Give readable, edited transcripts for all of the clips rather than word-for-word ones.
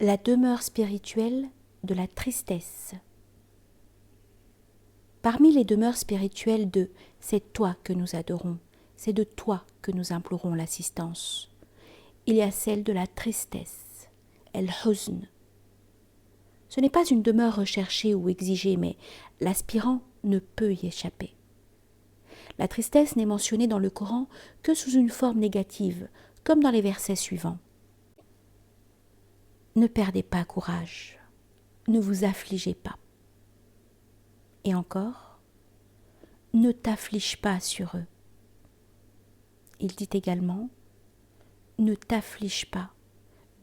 la demeure spirituelle de la tristesse. Parmi les demeures spirituelles de « c'est toi que nous adorons, c'est de toi que nous implorons l'assistance », il y a celle de la tristesse, el-huzn. Ce n'est pas une demeure recherchée ou exigée, mais l'aspirant ne peut y échapper. La tristesse n'est mentionnée dans le Coran que sous une forme négative, comme dans les versets suivants. Ne perdez pas courage, ne vous affligez pas. Et encore, ne t'afflige pas sur eux. Il dit également, ne t'afflige pas,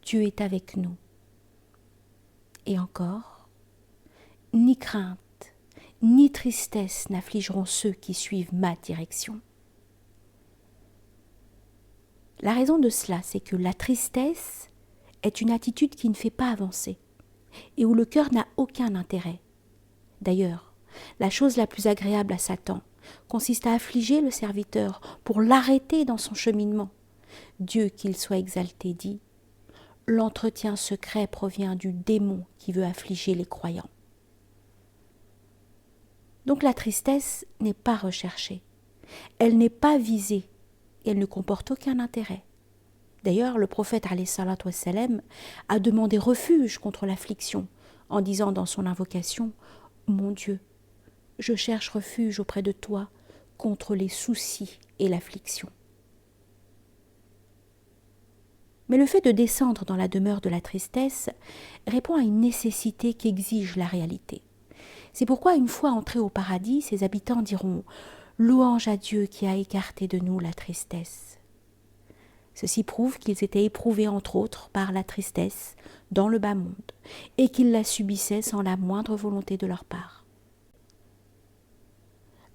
Dieu est avec nous. Et encore, ni crainte, ni tristesse n'affligeront ceux qui suivent ma direction. La raison de cela, c'est que la tristesse est une attitude qui ne fait pas avancer et où le cœur n'a aucun intérêt. D'ailleurs, la chose la plus agréable à Satan consiste à affliger le serviteur pour l'arrêter dans son cheminement. Dieu, qu'il soit exalté, dit « L'entretien secret provient du démon qui veut affliger les croyants. » Donc la tristesse n'est pas recherchée, elle n'est pas visée, et elle ne comporte aucun intérêt. D'ailleurs, le prophète alayhi salatu wassalam a demandé refuge contre l'affliction en disant dans son invocation « Mon Dieu, je cherche refuge auprès de toi contre les soucis et l'affliction. » Mais le fait de descendre dans la demeure de la tristesse répond à une nécessité qu'exige la réalité. C'est pourquoi, une fois entrés au paradis, ses habitants diront « Louange à Dieu qui a écarté de nous la tristesse ». Ceci prouve qu'ils étaient éprouvés entre autres par la tristesse dans le bas monde et qu'ils la subissaient sans la moindre volonté de leur part.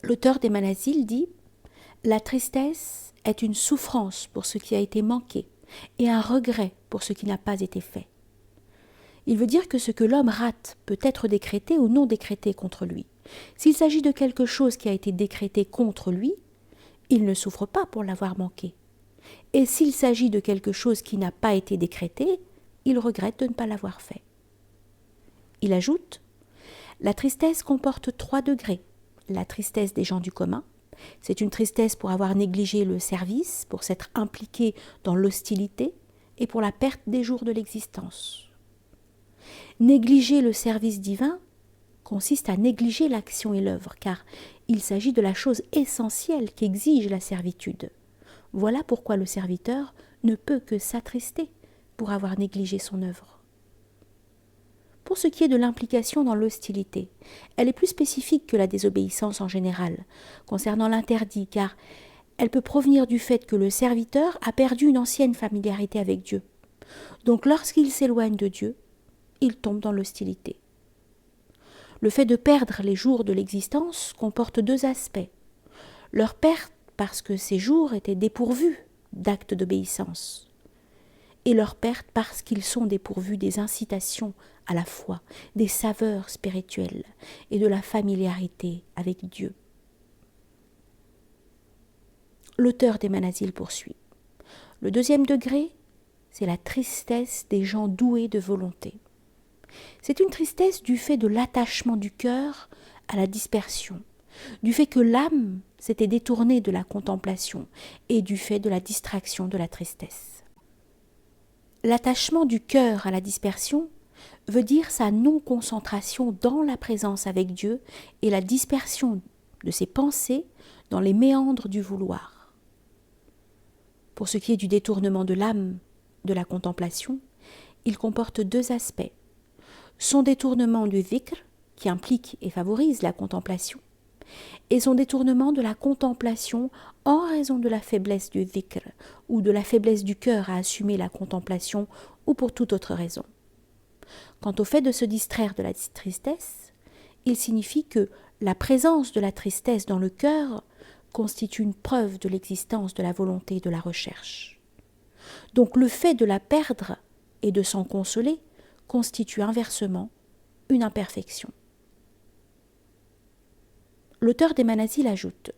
L'auteur des Manazil dit « La tristesse est une souffrance pour ce qui a été manqué et un regret pour ce qui n'a pas été fait. » Il veut dire que ce que l'homme rate peut être décrété ou non décrété contre lui. S'il s'agit de quelque chose qui a été décrété contre lui, il ne souffre pas pour l'avoir manqué. Et s'il s'agit de quelque chose qui n'a pas été décrété, il regrette de ne pas l'avoir fait. Il ajoute « La tristesse comporte 3 degrés. La tristesse des gens du commun, c'est une tristesse pour avoir négligé le service, pour s'être impliqué dans l'hostilité et pour la perte des jours de l'existence. Négliger le service divin consiste à négliger l'action et l'œuvre, car il s'agit de la chose essentielle qu'exige la servitude. Voilà pourquoi le serviteur ne peut que s'attrister pour avoir négligé son œuvre. Pour ce qui est de l'implication dans l'hostilité, elle est plus spécifique que la désobéissance en général, concernant l'interdit, car elle peut provenir du fait que le serviteur a perdu une ancienne familiarité avec Dieu. Donc lorsqu'il s'éloigne de Dieu, il tombe dans l'hostilité. Le fait de perdre les jours de l'existence comporte 2 aspects. Leur perte parce que ces jours étaient dépourvus d'actes d'obéissance, et leur perte parce qu'ils sont dépourvus des incitations à la foi, des saveurs spirituelles et de la familiarité avec Dieu. L'auteur des Manazil poursuit. Le 2e degré, c'est la tristesse des gens doués de volonté. C'est une tristesse du fait de l'attachement du cœur à la dispersion, du fait que l'âme s'était détournée de la contemplation et du fait de la distraction de la tristesse. L'attachement du cœur à la dispersion veut dire sa non-concentration dans la présence avec Dieu et la dispersion de ses pensées dans les méandres du vouloir. Pour ce qui est du détournement de l'âme de la contemplation, il comporte 2 aspects. Son détournement du dhikr, qui implique et favorise la contemplation, et son détournement de la contemplation en raison de la faiblesse du dhikr ou de la faiblesse du cœur à assumer la contemplation ou pour toute autre raison. Quant au fait de se distraire de la tristesse, il signifie que la présence de la tristesse dans le cœur constitue une preuve de l'existence de la volonté et de la recherche. Donc le fait de la perdre et de s'en consoler constitue inversement une imperfection. L'auteur des Manazil ajoute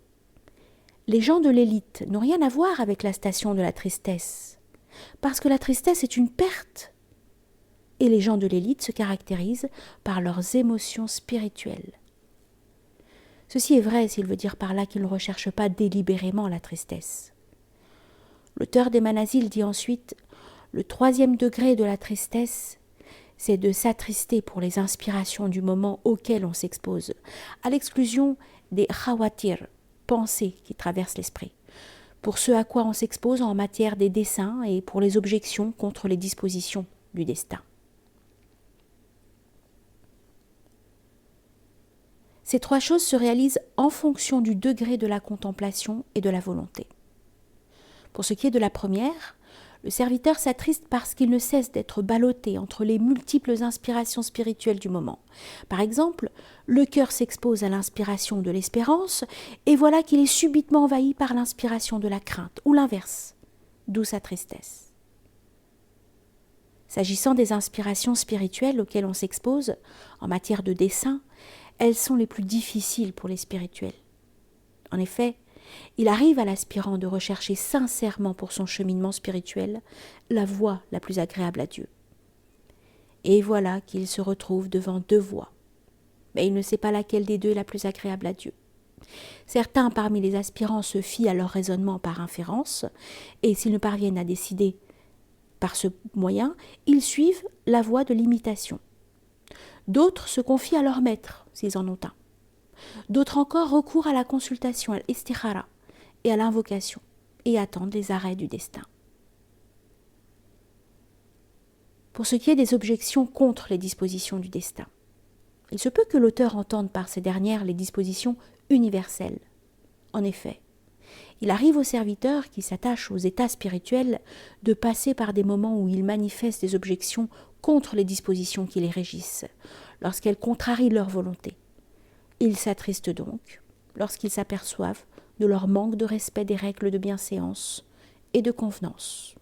« Les gens de l'élite n'ont rien à voir avec la station de la tristesse, parce que la tristesse est une perte. et les gens de l'élite se caractérisent par leurs émotions spirituelles. Ceci est vrai s'il veut dire par là qu'ils ne recherchent pas délibérément la tristesse. L'auteur des Manazil dit ensuite « Le 3e degré de la tristesse, c'est de s'attrister pour les inspirations du moment auquel on s'expose, à l'exclusion des khawatir, pensées qui traversent l'esprit, pour ce à quoi on s'expose en matière des desseins et pour les objections contre les dispositions du destin. » Ces 3 choses se réalisent en fonction du degré de la contemplation et de la volonté. Pour ce qui est de la première, le serviteur s'attriste parce qu'il ne cesse d'être ballotté entre les multiples inspirations spirituelles du moment. Par exemple, le cœur s'expose à l'inspiration de l'espérance et voilà qu'il est subitement envahi par l'inspiration de la crainte, ou l'inverse, d'où sa tristesse. S'agissant des inspirations spirituelles auxquelles on s'expose, en matière de dessein, elles sont les plus difficiles pour les spirituels. En effet, il arrive à l'aspirant de rechercher sincèrement pour son cheminement spirituel la voie la plus agréable à Dieu. Et voilà qu'il se retrouve devant 2 voies. Mais il ne sait pas laquelle des 2 est la plus agréable à Dieu. Certains parmi les aspirants se fient à leur raisonnement par inférence, et s'ils ne parviennent à décider par ce moyen, ils suivent la voie de l'imitation. D'autres se confient à leur maître, s'ils en ont un. D'autres encore recourent à la consultation, à l'istikhara, et à l'invocation, et attendent les arrêts du destin. Pour ce qui est des objections contre les dispositions du destin, il se peut que l'auteur entende par ces dernières les dispositions universelles. En effet, il arrive au serviteur qui s'attache aux états spirituels de passer par des moments où il manifeste des objections contre les dispositions qui les régissent, lorsqu'elles contrarient leur volonté. Ils s'attristent donc lorsqu'ils s'aperçoivent de leur manque de respect des règles de bienséance et de convenance.